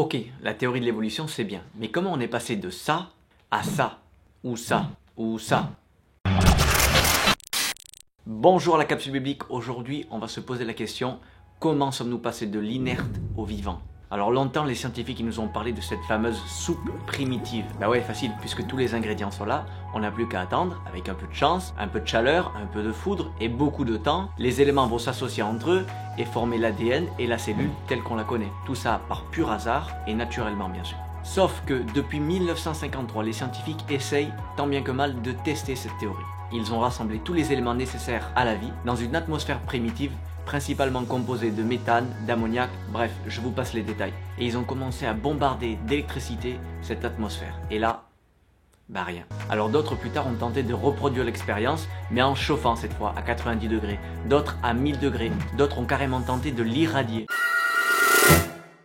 Ok, la théorie de l'évolution c'est bien, mais comment on est passé de ça à ça, ou ça, ou ça? Bonjour la capsule biblique, aujourd'hui on va se poser la question, comment sommes-nous passés de l'inerte au vivant? Alors longtemps les scientifiques ils nous ont parlé de cette fameuse soupe primitive. Bah ouais, facile, puisque tous les ingrédients sont là, on n'a plus qu'à attendre, avec un peu de chance, un peu de chaleur, un peu de foudre et beaucoup de temps, les éléments vont s'associer entre eux et former l'ADN et la cellule telle qu'on la connaît. Tout ça par pur hasard et naturellement bien sûr. Sauf que depuis 1953, les scientifiques essayent, tant bien que mal, de tester cette théorie. Ils ont rassemblé tous les éléments nécessaires à la vie dans une atmosphère primitive, principalement composée de méthane, d'ammoniac, bref, je vous passe les détails. Et ils ont commencé à bombarder d'électricité cette atmosphère. Et là, bah rien. Alors d'autres plus tard ont tenté de reproduire l'expérience, mais en chauffant cette fois à 90 degrés, d'autres à 1000 degrés, d'autres ont carrément tenté de l'irradier.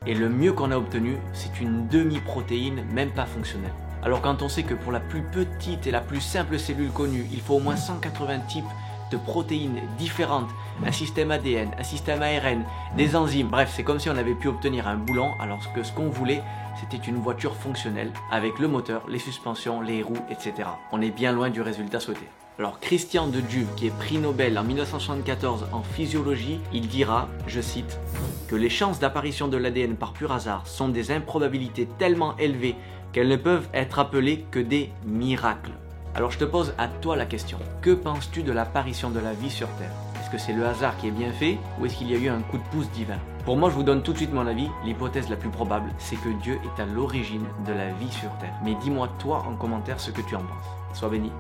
Et le mieux qu'on a obtenu, c'est une demi-protéine, même pas fonctionnelle. Alors quand on sait que pour la plus petite et la plus simple cellule connue, il faut au moins 180 types de protéines différentes, un système ADN, un système ARN, des enzymes, bref, c'est comme si on avait pu obtenir un boulon, alors que ce qu'on voulait, c'était une voiture fonctionnelle, avec le moteur, les suspensions, les roues, etc. On est bien loin du résultat souhaité. Alors Christian de Duve, qui est prix Nobel en 1974 en physiologie, il dira, je cite, que les chances d'apparition de l'ADN par pur hasard sont des improbabilités tellement élevées qu'elles ne peuvent être appelées que des miracles. Alors je te pose à toi la question, que penses-tu de l'apparition de la vie sur Terre? Est-ce que c'est le hasard qui est bien fait ou est-ce qu'il y a eu un coup de pouce divin? Pour moi, je vous donne tout de suite mon avis, l'hypothèse la plus probable, c'est que Dieu est à l'origine de la vie sur Terre. Mais dis-moi toi en commentaire ce que tu en penses. Sois béni.